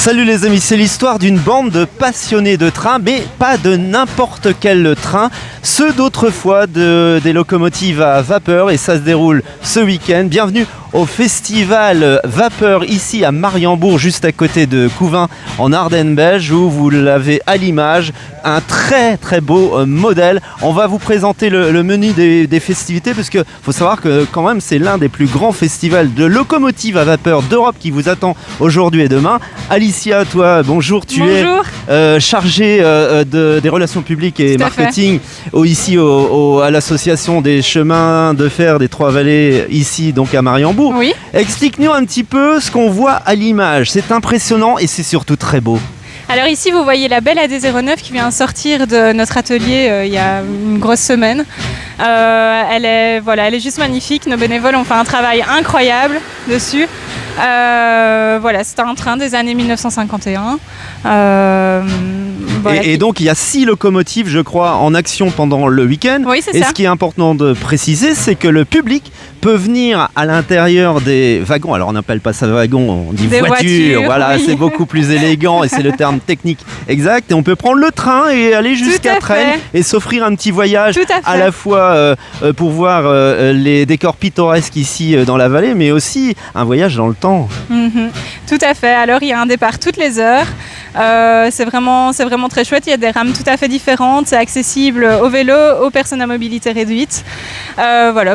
Salut les amis, c'est l'histoire d'une bande de passionnés de train, mais pas de n'importe quel train, ceux d'autrefois des locomotives à vapeur, et ça se déroule ce week-end. Bienvenue au festival Vapeur ici à Mariembourg, juste à côté de Couvin en Ardennes belge, où vous l'avez à l'image, un très très beau modèle. On va vous présenter le menu des festivités, parce que faut savoir que quand même c'est l'un des plus grands festivals de locomotives à vapeur d'Europe qui vous attend aujourd'hui et demain. Alicia, toi, bonjour, tu es chargée des relations publiques et marketing ici à l'association des chemins de fer des Trois-Vallées, ici donc à Mariembourg. Oui. Explique-nous un petit peu ce qu'on voit à l'image. C'est impressionnant et c'est surtout très beau. Alors ici, vous voyez la belle AD09 qui vient sortir de notre atelier il y a une grosse semaine. Elle est juste magnifique. Nos bénévoles ont fait un travail incroyable dessus. C'est un train des années 1951. Et donc il y a 6 locomotives, je crois, en action pendant le week-end. Oui, c'est et ça. Ce qui est important de préciser, c'est que le public peut venir à l'intérieur des wagons. Alors on n'appelle pas ça wagon, on dit voiture. Voilà, oui. C'est beaucoup plus élégant et c'est le terme technique exact. Et on peut prendre le train et aller jusqu'à Trègne et s'offrir un petit voyage à la fois pour voir les décors pittoresques ici dans la vallée, mais aussi un voyage dans le temps. Mm-hmm. Tout à fait. Alors il y a un départ toutes les heures. C'est vraiment très chouette. Il y a des rames tout à fait différentes. C'est accessible aux vélos, aux personnes à mobilité réduite.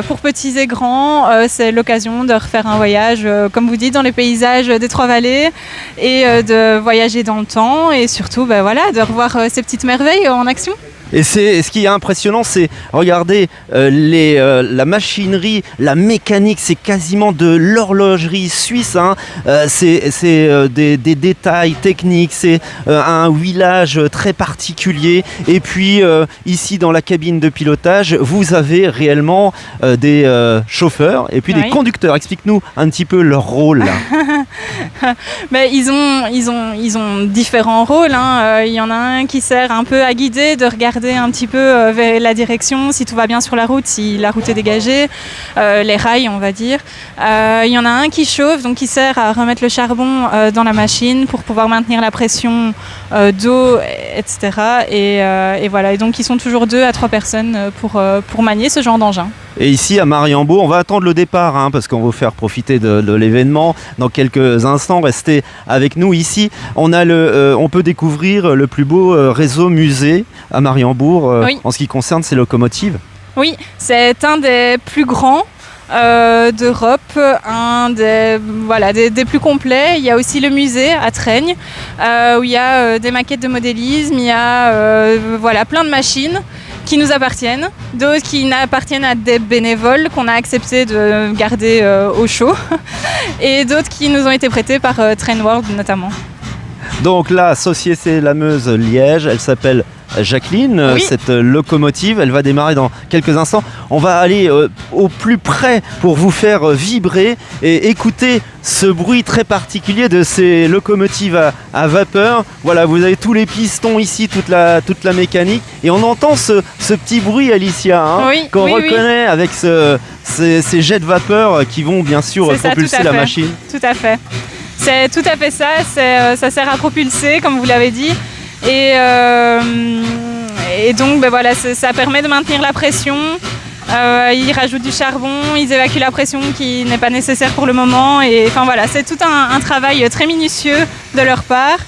Pour petits et grands, c'est l'occasion de refaire un voyage, comme vous dites, dans les paysages des Trois-Vallées et de voyager dans le temps et surtout de revoir ces petites merveilles en action. Et ce qui est impressionnant, c'est regarder la machinerie, la mécanique, c'est quasiment de l'horlogerie suisse. C'est des détails techniques, c'est un huilage très particulier. Et puis ici dans la cabine de pilotage, vous avez réellement des chauffeurs et puis des conducteurs. Explique-nous un petit peu leur rôle. Mais ils ont différents rôles. Il y en a un qui sert un peu à guider, de regarder un petit peu vers la direction, si tout va bien sur la route, si la route est dégagée, les rails on va dire. Il y en a un qui chauffe, donc qui sert à remettre le charbon dans la machine pour pouvoir maintenir la pression d'eau, etc. Et donc ils sont toujours 2 à 3 personnes pour manier ce genre d'engin. Et ici à Mariembourg, on va attendre le départ parce qu'on va vous faire profiter de l'événement dans quelques instants. Restez avec nous ici. On peut découvrir le plus beau réseau musée à Mariembourg en ce qui concerne ces locomotives. Oui, c'est un des plus grands d'Europe, un des plus complets. Il y a aussi le musée à Trègne où il y a des maquettes de modélisme, il y a plein de machines qui nous appartiennent, d'autres qui appartiennent à des bénévoles qu'on a accepté de garder au chaud et d'autres qui nous ont été prêtés par Train World notamment. Donc la Société Lameuse Liège, elle s'appelle Jacqueline, cette locomotive, elle va démarrer dans quelques instants. On va aller au plus près pour vous faire vibrer et écouter ce bruit très particulier de ces locomotives à vapeur. Voilà, vous avez tous les pistons ici, toute la mécanique, et on entend ce petit bruit, Alicia, qu'on reconnaît avec ces jets de vapeur qui vont bien sûr propulser la machine. Tout à fait. C'est tout à fait ça, ça sert à propulser, comme vous l'avez dit. Et donc ça permet de maintenir la pression. Ils rajoutent du charbon, ils évacuent la pression qui n'est pas nécessaire pour le moment. Et c'est tout un travail très minutieux de leur part.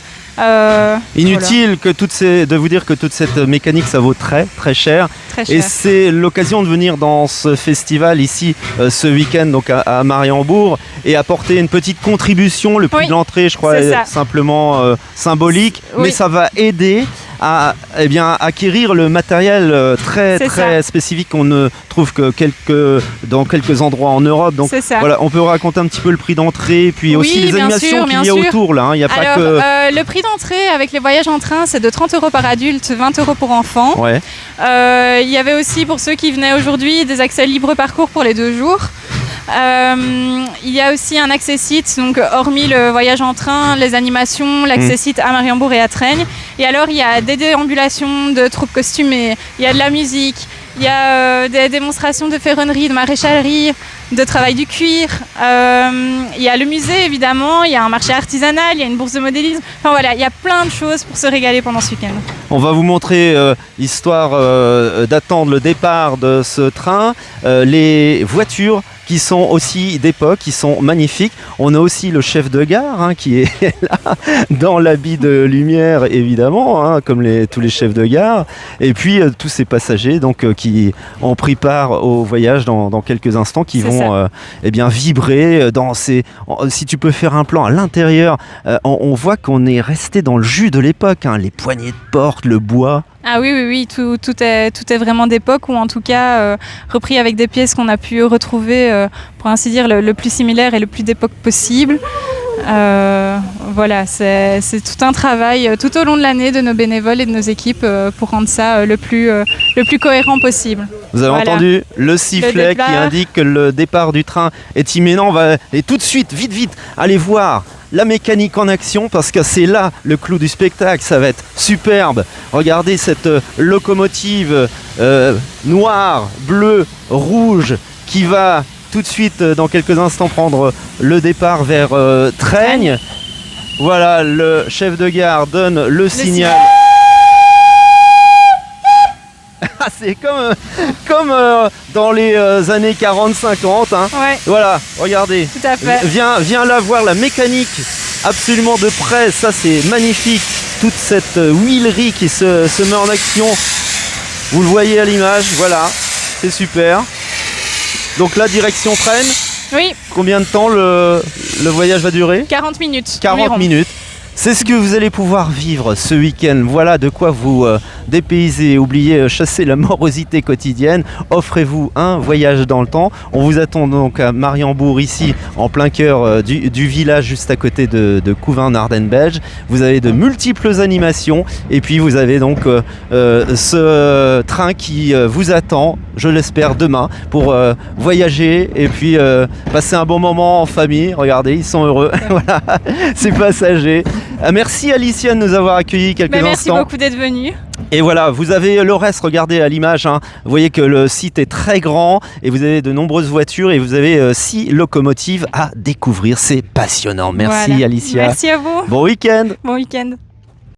Inutile de vous dire que toute cette mécanique ça vaut très très cher. Et c'est l'occasion de venir dans ce festival ici ce week-end donc à Mariembourg et apporter une petite contribution. Le prix de l'entrée je crois est simplement symbolique, mais ça va aider à acquérir le matériel très spécifique qu'on ne trouve que dans quelques endroits en Europe. Donc on peut raconter un petit peu le prix d'entrée et puis aussi les animations qu'il y a autour là. Il y a pas que le prix d'entrée avec les voyages en train, c'est de 30 € par adulte, 20 € pour enfants. Il y avait aussi pour ceux qui venaient aujourd'hui des accès libre parcours pour les 2 jours. Il y a aussi un accès-site, donc hormis le voyage en train, les animations, l'accès-site à Mariembourg et à Trègne. Et alors il y a des déambulations de troupes costumées, il y a de la musique, il y a des démonstrations de ferronnerie, de maréchalerie, de travail du cuir. Il y a le musée, évidemment, il y a un marché artisanal, il y a une bourse de modélisme. Enfin voilà, il y a plein de choses pour se régaler pendant ce week-end. On va vous montrer, histoire d'attendre le départ de ce train, les voitures qui sont aussi d'époque, qui sont magnifiques. On a aussi le chef de gare qui est là, dans l'habit de lumière évidemment, comme tous les chefs de gare. Et puis tous ces passagers qui ont pris part au voyage dans quelques instants, qui vont vibrer dans ces... Si tu peux faire un plan à l'intérieur, on voit qu'on est resté dans le jus de l'époque, les poignées de porte, le bois. Ah oui, tout est vraiment d'époque, ou en tout cas repris avec des pièces qu'on a pu retrouver, pour ainsi dire, le plus similaire et le plus d'époque possible. Voilà, c'est tout un travail tout au long de l'année de nos bénévoles et de nos équipes pour rendre ça le plus cohérent possible. Vous avez entendu le sifflet qui indique que le départ du train est imminent. On va aller tout de suite, vite, aller voir la mécanique en action, parce que c'est là le clou du spectacle. Ça va être superbe. Regardez cette locomotive noire, bleue, rouge qui va tout de suite dans quelques instants prendre le départ vers Traigne. Voilà, le chef de gare donne le signal. C'est comme dans les années 40-50. Ouais. Voilà, regardez. Tout à fait. Viens là voir la mécanique absolument de près. Ça, c'est magnifique. Toute cette huilerie qui se met en action. Vous le voyez à l'image. Voilà, c'est super. Donc là, direction Traigne. Oui. Combien de temps le voyage va durer ? 40 minutes. 40 environ. minutes. C'est ce que vous allez pouvoir vivre ce week-end. Voilà de quoi vous dépayser, oubliez, chasser la morosité quotidienne. Offrez-vous un voyage dans le temps. On vous attend donc à Mariembourg, ici, en plein cœur du village, juste à côté de Couvain en Ardennes belge. Vous avez de multiples animations. Et puis vous avez donc ce train qui vous attend, je l'espère, demain, pour voyager et puis passer un bon moment en famille. Regardez, ils sont heureux. Voilà, ces passagers. Merci Alicia de nous avoir accueillis quelques instants. Merci beaucoup d'être venu. Et voilà, vous avez le reste, regardez à l'image, vous voyez que le site est très grand et vous avez de nombreuses voitures et vous avez 6 locomotives à découvrir. C'est passionnant. Merci Alicia. Merci à vous. Bon week-end. Bon week-end.